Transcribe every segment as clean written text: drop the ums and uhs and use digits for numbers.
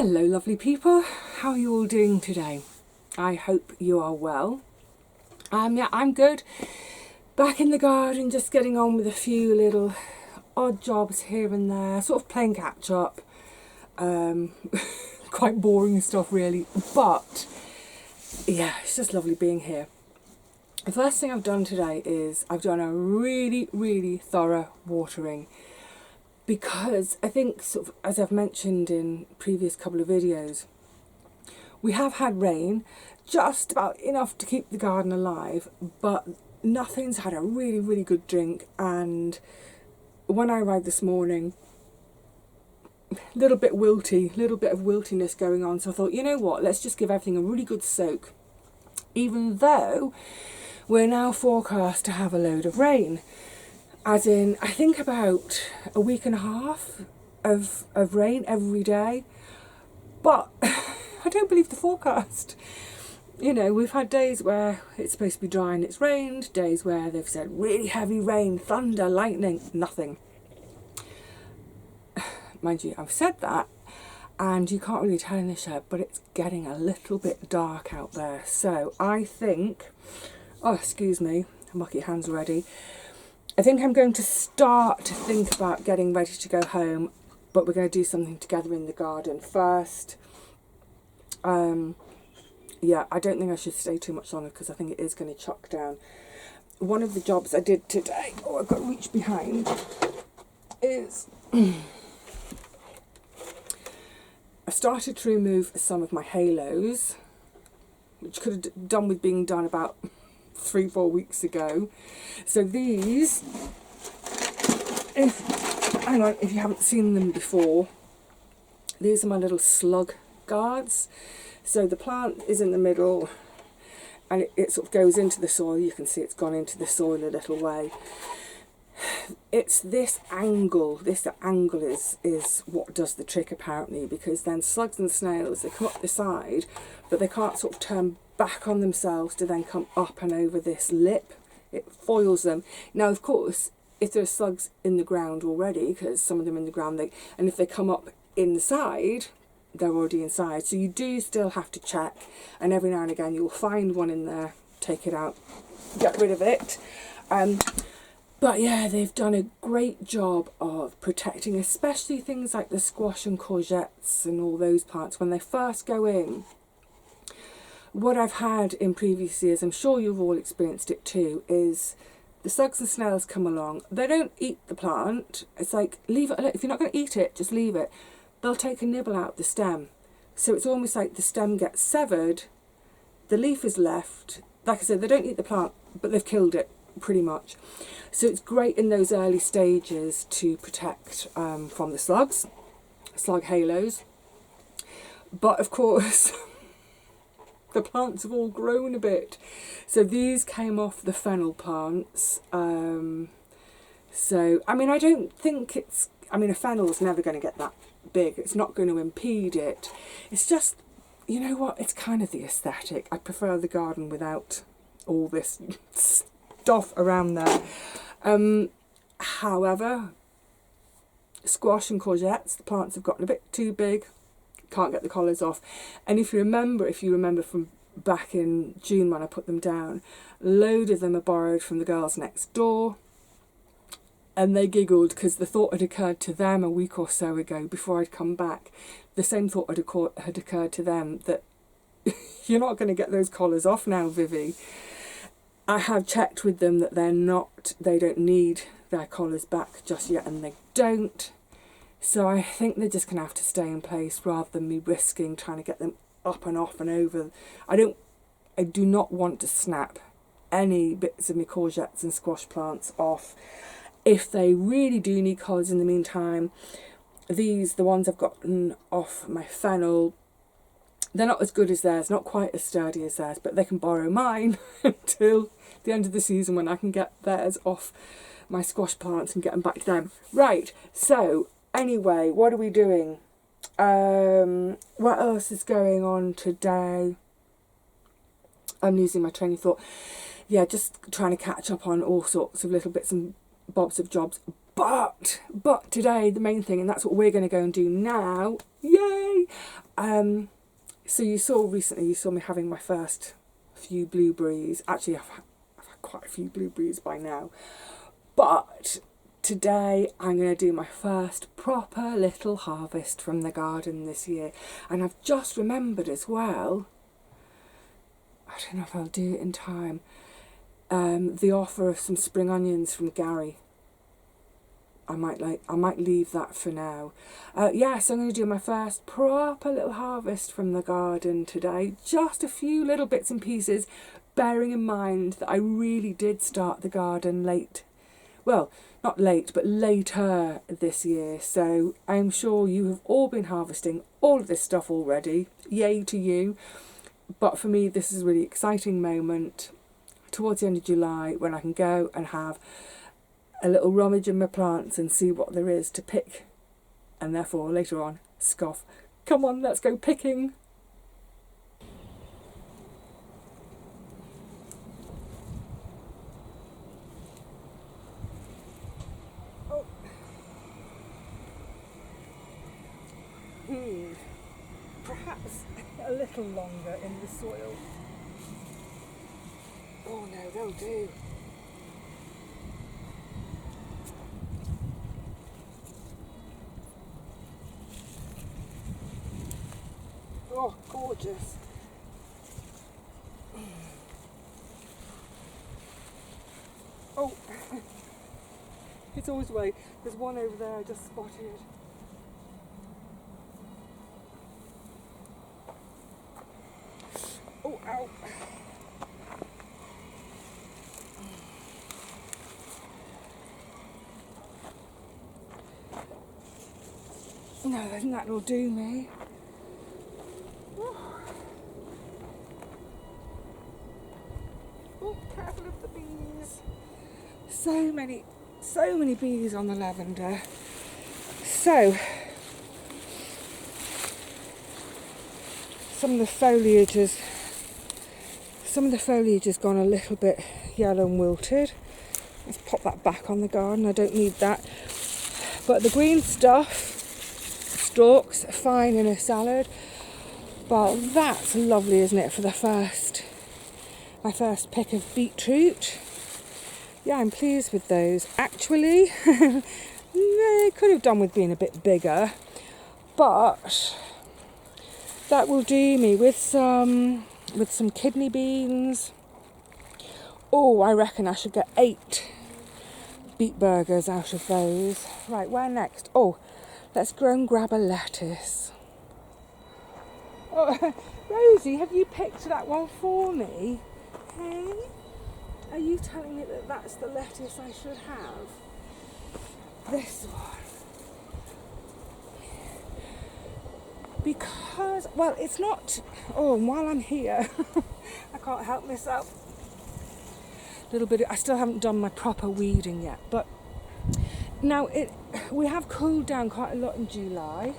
Hello lovely people, how are you all doing today? I hope you are well. Yeah, I'm good. Back in the garden, just getting on with a few little odd jobs here and there, sort of playing catch up. Quite boring stuff really, but yeah, it's just lovely being here. The first thing I've done today is I've done a really thorough watering, because I think, sort of, as I've mentioned in previous couple of videos, we have had rain, just about enough to keep the garden alive, but nothing's had a really good drink. And when I arrived this morning, a little bit wilty, little bit of wiltiness going on, so I thought, you know what, let's just give everything a really good soak, even though we're now forecast to have a load of rain. As in, I think about a week and a half of rain every day. But I don't believe the forecast. You know, we've had days where it's supposed to be dry and it's rained, days where they've said really heavy rain, thunder, lightning, nothing. Mind you, I've said that, and you can't really tell in the shed, but it's getting a little bit dark out there. So I think, oh excuse me, mucky hands already. I think I'm going to start to think about getting ready to go home, but we're going to do something together in the garden first. Yeah, I don't think I should stay too much longer because I think it is going to chuck down. One of the jobs I did today, oh I've got to reach behind, is I started to remove some of my halos, which could have done with being done about 3-4 weeks ago. So these, hang on, if you haven't seen them before, these are my little slug guards. So the plant is in the middle and it sort of goes into the soil. You can see it's gone into the soil a little way. It's this angle is what does the trick apparently, because then slugs and snails, they come up the side, but they can't sort of turn back on themselves to then come up and over this lip. It foils them. Now of course, if there are slugs in the ground already, because some of them in the ground, and if they come up inside, they're already inside. So you do still have to check, and every now and again you'll find one in there, take it out, get rid of it. But yeah, they've done a great job of protecting, especially things like the squash and courgettes and all those plants when they first go in. What I've had in previous years, I'm sure you've all experienced it too, is the slugs and snails come along. They don't eat the plant. It's like, leave it, if you're not going to eat it, just leave it. They'll take a nibble out the stem. So it's almost like the stem gets severed, the leaf is left. Like I said, they don't eat the plant, but they've killed it pretty much. So it's great in those early stages to protect from the slugs, slug halos. But of course, the plants have all grown a bit. So these came off the fennel plants. So, I mean, I don't think it's, I mean, a fennel's never going to get that big. It's not going to impede it. It's just, you know what, it's kind of the aesthetic. I prefer the garden without all this stuff around there. However, squash and courgettes, the plants have gotten a bit too big, can't get the collars off. And if you remember from back in June when I put them down, a load of them are borrowed from the girls next door, and they giggled because the thought had occurred to them a week or so ago before I'd come back. The same thought had occurred to them, that you're not going to get those collars off now, Vivi. I have checked with them that they don't need their collars back just yet, and they don't. So I think they're just going to have to stay in place rather than me risking trying to get them up and off and over. I do not want to snap any bits of my courgettes and squash plants off. If they really do need collars in the meantime, the ones I've gotten off my fennel, they're not as good as theirs, not quite as sturdy as theirs, but they can borrow mine until the end of the season when I can get theirs off my squash plants and get them back to them. Right, so anyway, what are we doing? What else is going on today? I'm losing my train of thought. Yeah, just trying to catch up on all sorts of little bits and bobs of jobs. But today, the main thing, and that's what we're going to go and do now, yay, So you saw me having my first few blueberries. Actually, I've had quite a few blueberries by now. But today I'm going to do my first proper little harvest from the garden this year. And I've just remembered as well, I don't know if I'll do it in time, the offer of some spring onions from Gary. I might leave that for now. Yes, I'm going to do my first proper little harvest from the garden today. Just a few little bits and pieces, bearing in mind that I really did start the garden late. Well, not late, but later this year. So I'm sure you have all been harvesting all of this stuff already. Yay to you. But for me, this is a really exciting moment towards the end of July when I can go and have a little rummage in my plants and see what there is to pick, and therefore later on scoff, come on, let's go picking. Oh. Perhaps a little longer in the soil. Oh no, they'll do. Oh, gorgeous. Oh, it's always the way. There's one over there I just spotted. Oh, ow. No, I think that'll do me. Oh, careful of the bees. So many bees on the lavender. So, some of the foliage has gone a little bit yellow and wilted. Let's pop that back on the garden, I don't need that. But the green stuff, stalks, are fine in a salad. But that's lovely, isn't it, for my first pick of beetroot. Yeah, I'm pleased with those. Actually, they could have done with being a bit bigger, but that will do me with some kidney beans. Oh, I reckon I should get 8 beet burgers out of those. Right, where next? Oh, let's go and grab a lettuce. Oh, Rosie, have you picked that one for me? Hey? Are you telling me that that's the lettuce I should have? This one. Because, well, it's not... Oh, and while I'm here, I can't help myself. I still haven't done my proper weeding yet, but now we have cooled down quite a lot in July.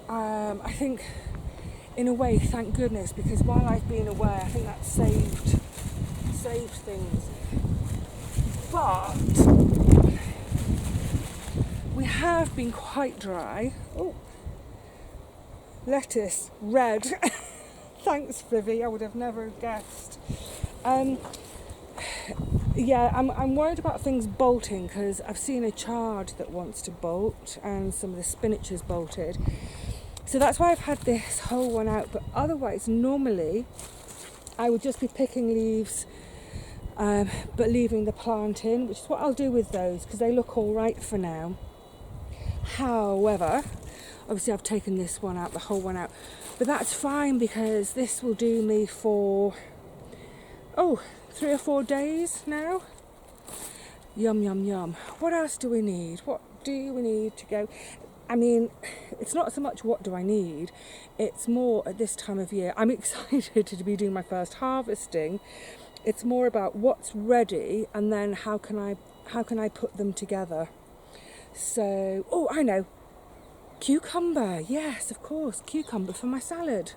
I think, in a way, thank goodness, because while I've been away, I think that saved things. But we have been quite dry. Oh, lettuce, red. Thanks, Vivi. I would have never guessed. Yeah, I'm worried about things bolting because I've seen a chard that wants to bolt and some of the spinach is bolted. So that's why I've had this whole one out. But otherwise, normally, I would just be picking leaves, but leaving the plant in, which is what I'll do with those because they look all right for now. However, obviously I've taken this one out, the whole one out. But that's fine because this will do me for, 3 or 4 days now. Yum, yum, yum. What else do we need? What do we need to go? I mean, it's not so much what do I need, it's more at this time of year. I'm excited to be doing my first harvesting. It's more about what's ready and then how can I put them together. So, oh, I know. Cucumber. Yes, of course, cucumber for my salad.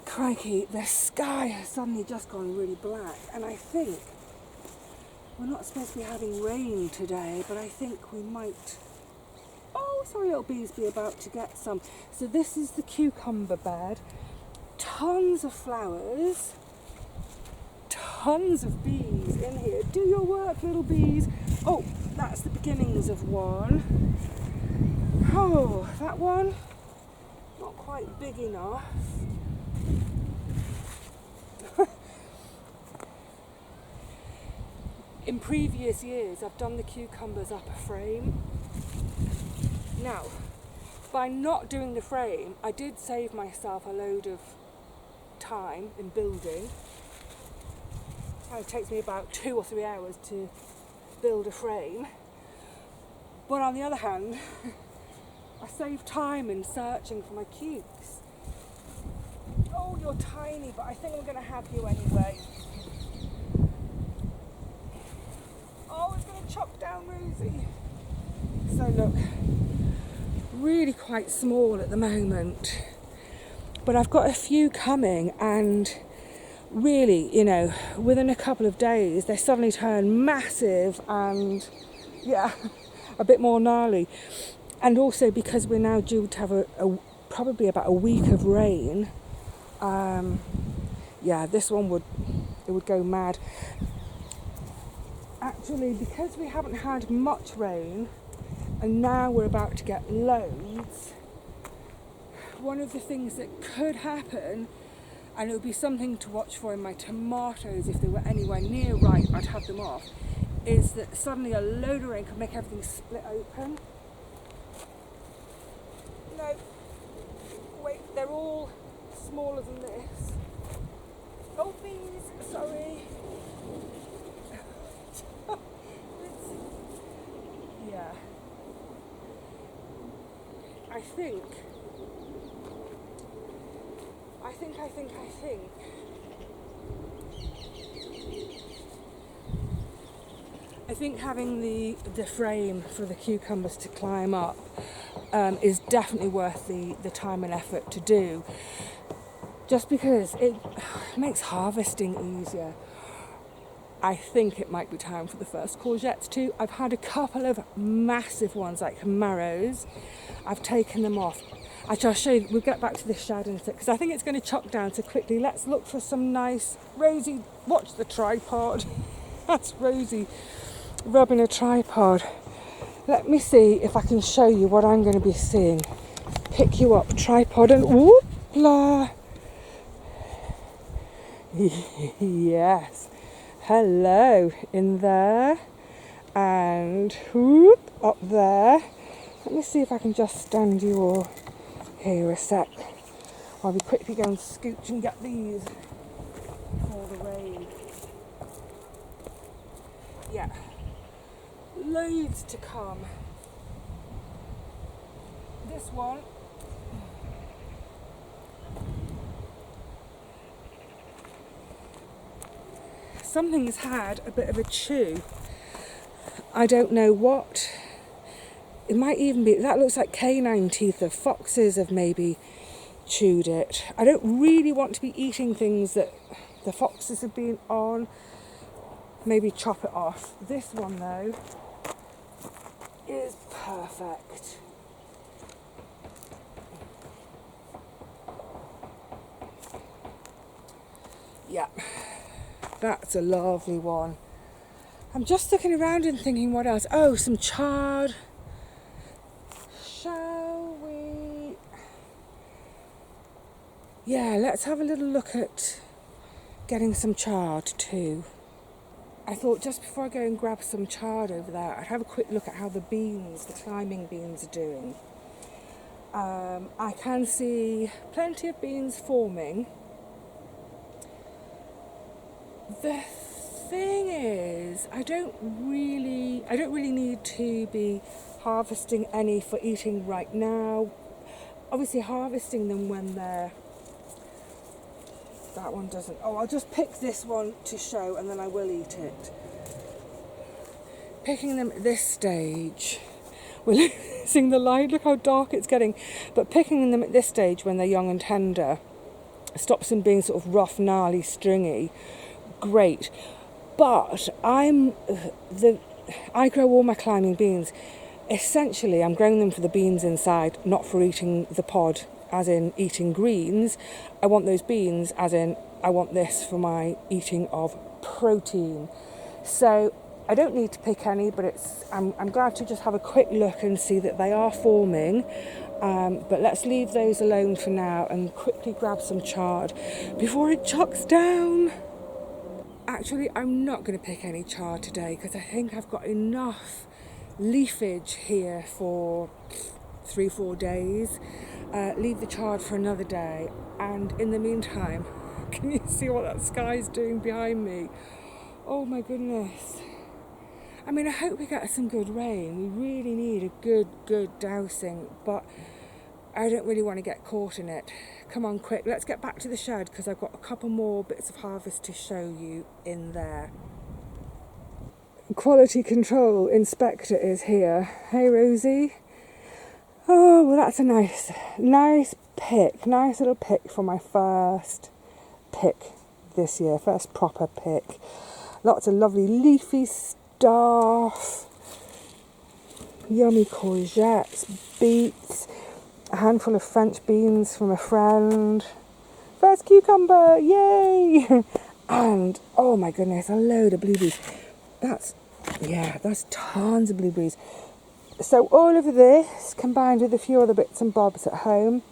Crikey, the sky has suddenly just gone really black, and I think we're not supposed to be having rain today, but I think we might. Oh Oh, sorry little bees, be about to get some. So this is the cucumber bed. Tons of flowers. Tons of bees in here. Do your work, little bees. Oh, that's the beginnings of one. Oh, that one, not quite big enough. In previous years, I've done the cucumbers up a frame. Now, by not doing the frame, I did save myself a load of time in building. It takes me about 2 or 3 hours to build a frame. But on the other hand, I save time in searching for my cukes. Oh, you're tiny, but I think I'm going to have you anyway. Oh, it's going to chop down Rosie. So look, really quite small at the moment. But I've got a few coming, and really, you know, within a couple of days, they suddenly turn massive and, yeah, a bit more gnarly. And also because we're now due to have probably about a week of rain, yeah, this one would go mad. Actually, because we haven't had much rain and now we're about to get loads, one of the things that could happen, and it would be something to watch for in my tomatoes if they were anywhere near ripe, I'd have them off, is that suddenly a load of rain could make everything split open. No, wait, they're all smaller than this. Oh, bees, sorry. Yeah. I think having the frame for the cucumbers to climb up is definitely worth the time and effort to do, just because it makes harvesting easier. I think it might be time for the first courgettes too. I've had a couple of massive ones like marrows. I've taken them off. Actually, I'll show you, we'll get back to this shadow in a sec, because I think it's going to chop down so quickly. Let's look for some nice, Rosie, watch the tripod. That's Rosie rubbing a tripod. Let me see if I can show you what I'm going to be seeing. Pick you up, tripod, and whoop-la. Yes. Hello, in there. And whoop, up there. Let me see if I can just stand you all here a sec. I'll be quickly go and scooch and get these before the rain. Yeah. Loads to come. This one, something's had a bit of a chew. I don't know what. It might even be, that looks like canine teeth of foxes have maybe chewed it. I don't really want to be eating things that the foxes have been on. Maybe chop it off. This one though is perfect. Yeah, that's a lovely one. I'm just looking around and thinking what else. Oh, some chard. Shall we? Yeah, let's have a little look at getting some chard too. I thought just before I go and grab some chard over there, I'd have a quick look at how the beans, the climbing beans, are doing. I can see plenty of beans forming. The thing is, I don't really need to be harvesting any for eating right now. Obviously harvesting them when they're, that one doesn't, oh, I'll just pick this one to show and then I will eat it. Picking them at this stage, we're losing the light, look how dark it's getting, but picking them at this stage when they're young and tender stops them being sort of rough, gnarly, stringy. Great. But I grow all my climbing beans essentially I'm growing them for the beans inside, not for eating the pod, as in eating greens. I want those beans, as in I want this for my eating of protein. So I don't need to pick any, but I'm glad to just have a quick look and see that they are forming. But let's leave those alone for now and quickly grab some chard before it chucks down. Actually, I'm not going to pick any chard today because I think I've got enough leafage here for 3-4 days. Leave the chard for another day, and in the meantime, can you see what that sky's doing behind me? Oh my goodness. I mean, I hope we get some good rain. We really need a good dousing, but I don't really want to get caught in it. Come on, quick, let's get back to the shed because I've got a couple more bits of harvest to show you in there. Quality control inspector is here. Hey, Rosie. Oh, well, that's a nice pick. Nice little pick for my first pick this year. First proper pick. Lots of lovely leafy stuff. Yummy courgettes, beets. A handful of French beans from a friend. First cucumber, yay! And, oh my goodness, a load of blueberries. That's tons of blueberries. So all of this, combined with a few other bits and bobs at home,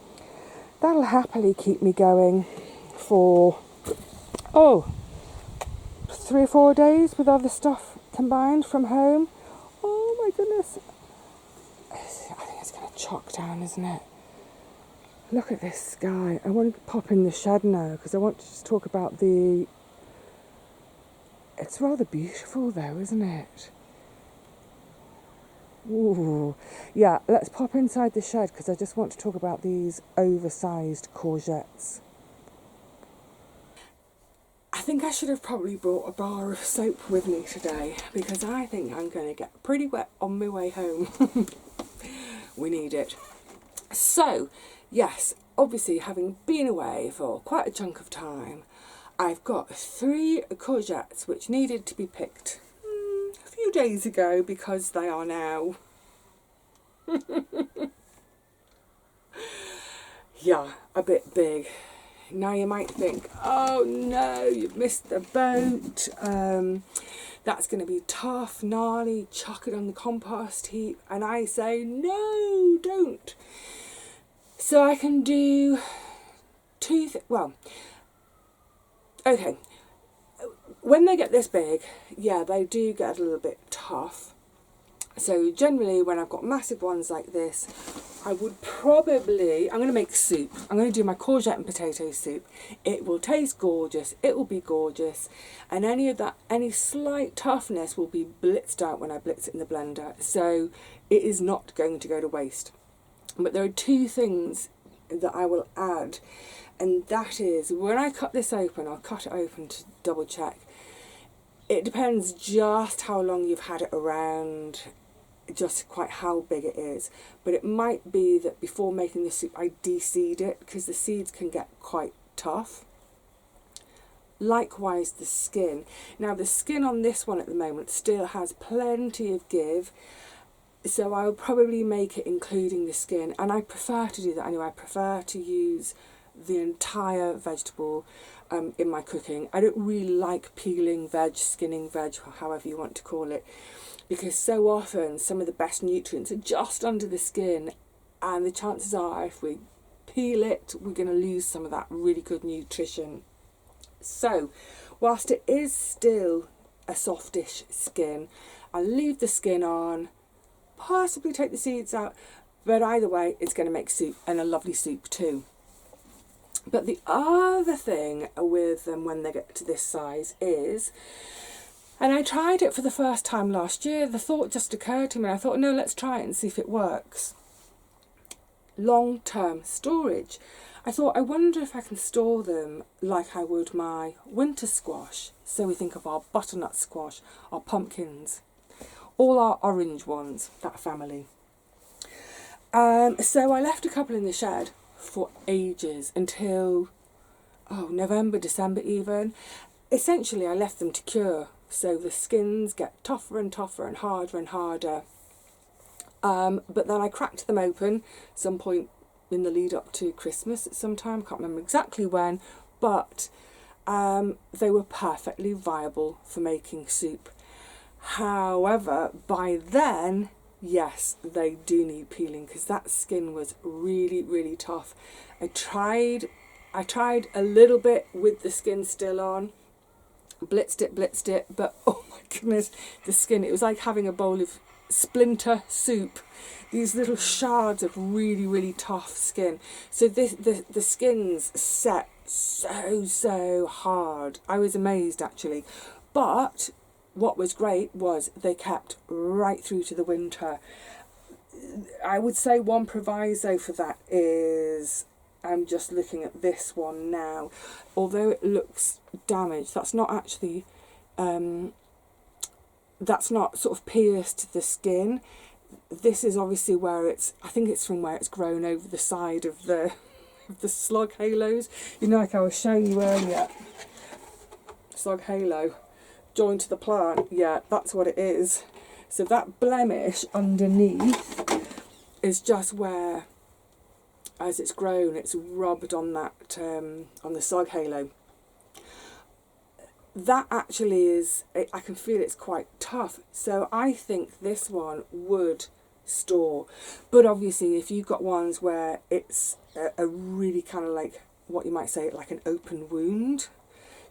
that'll happily keep me going for, 3 or 4 days with other stuff combined from home. Oh my goodness. I think it's going to chock down, isn't it? Look at this sky. I want to pop in the shed now because I want to just talk about the... It's rather beautiful though, isn't it? Ooh. Yeah, let's pop inside the shed because I just want to talk about these oversized courgettes. I think I should have probably brought a bar of soap with me today because I think I'm going to get pretty wet on my way home. We need it. So, yes, obviously having been away for quite a chunk of time, I've got 3 courgettes which needed to be picked a few days ago because they are now a bit big. Now you might think, oh no, you've missed the boat. That's going to be tough, gnarly, chuck it on the compost heap. And I say, no, don't. So I can do 2 things. Well, okay. When they get this big, yeah, they do get a little bit tough. So generally when I've got massive ones like this, I would probably, I'm going to make soup. I'm going to do my courgette and potato soup. It will taste gorgeous. It will be gorgeous. And any slight toughness will be blitzed out when I blitz it in the blender. So it is not going to go to waste. But there are 2 things that I will add. And that is, when I cut this open, I'll cut it open to double check. It depends just how long you've had it around, just quite how big it is. But it might be that before making the soup I de-seed it because the seeds can get quite tough. Likewise the skin. Now the skin on this one at the moment still has plenty of give, so I will probably make it including the skin, and I prefer to do that anyway. I prefer to use the entire vegetable in my cooking. I don't really like peeling veg, skinning veg, or however you want to call it, because so often some of the best nutrients are just under the skin, and the chances are if we peel it we're going to lose some of that really good nutrition. So whilst it is still a softish skin, I'll leave the skin on, possibly take the seeds out, but either way it's going to make soup, and a lovely soup too. But the other thing with them when they get to this size is, and I tried it for the first time last year, the thought just occurred to me, I thought, no, let's try it and see if it works. Long-term storage. I thought, I wonder if I can store them like I would my winter squash. So we think of our butternut squash, our pumpkins, all our orange ones, that family. So I left a couple in the shed for ages, until November, December even. Essentially I left them to cure, so the skins get tougher and tougher and harder, But then I cracked them open some point in the lead up to Christmas at some time, I can't remember exactly when, but they were perfectly viable for making soup. However, by then, yes, they do need peeling because that skin was really, really tough. I tried a little bit with the skin still on, blitzed it, but oh my goodness, the skin, it was like having a bowl of splinter soup. These little shards of really, really tough skin. So the skin's set so hard. I was amazed actually. But what was great was they kept right through to the winter. I would say one proviso for that is, I'm just looking at this one now, although it looks damaged, that's not actually, that's not sort of pierced the skin. This is obviously where it's, I think it's from where it's grown over the side of the slug halos. You know, like I was showing you earlier, slug halo joined to the plant. Yeah, that's what it is. So that blemish underneath is just where, as it's grown, it's rubbed on that on the slug halo. That actually is, I can feel it's quite tough. So I think this one would store. But obviously if you've got ones where it's a really kind of like, what you might say, like an open wound,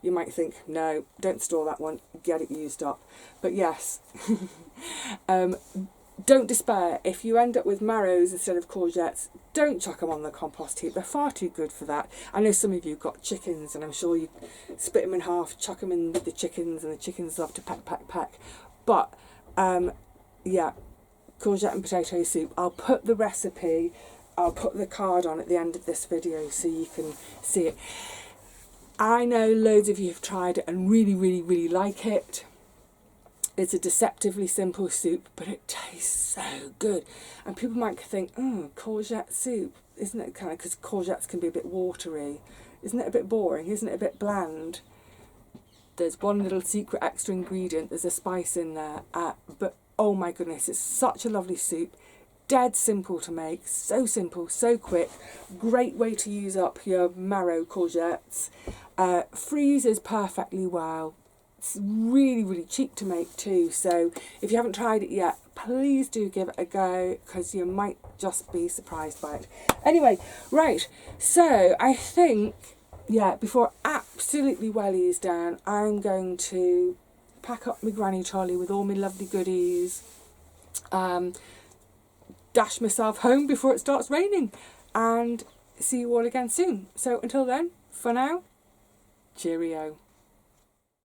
you might think, no, don't store that one, get it used up. But yes, don't despair. If you end up with marrows instead of courgettes, don't chuck them on the compost heap. They're far too good for that. I know some of you have got chickens, and I'm sure you split them in half, chuck them in with the chickens, and the chickens love to peck. But yeah, courgette and potato soup. I'll put the recipe, I'll put the card on at the end of this video so you can see it. I know loads of you have tried it and really like it. It's a deceptively simple soup, but it tastes so good. And people might think, oh, courgette soup, isn't it kind of, because courgettes can be a bit watery. Isn't it a bit boring? Isn't it a bit bland? There's one little secret extra ingredient. There's a spice in there. But oh my goodness, it's such a lovely soup. Dead simple to make. So simple, so quick. Great way to use up your marrow courgettes. Freezes perfectly well. It's really cheap to make too, so if you haven't tried it yet, please do give it a go, because you might just be surprised by it. Anyway, right, so I think, yeah, before absolutely wellies down, I'm going to pack up my granny trolley with all my lovely goodies, dash myself home before it starts raining, and see you all again soon. So until then, for now, cheerio.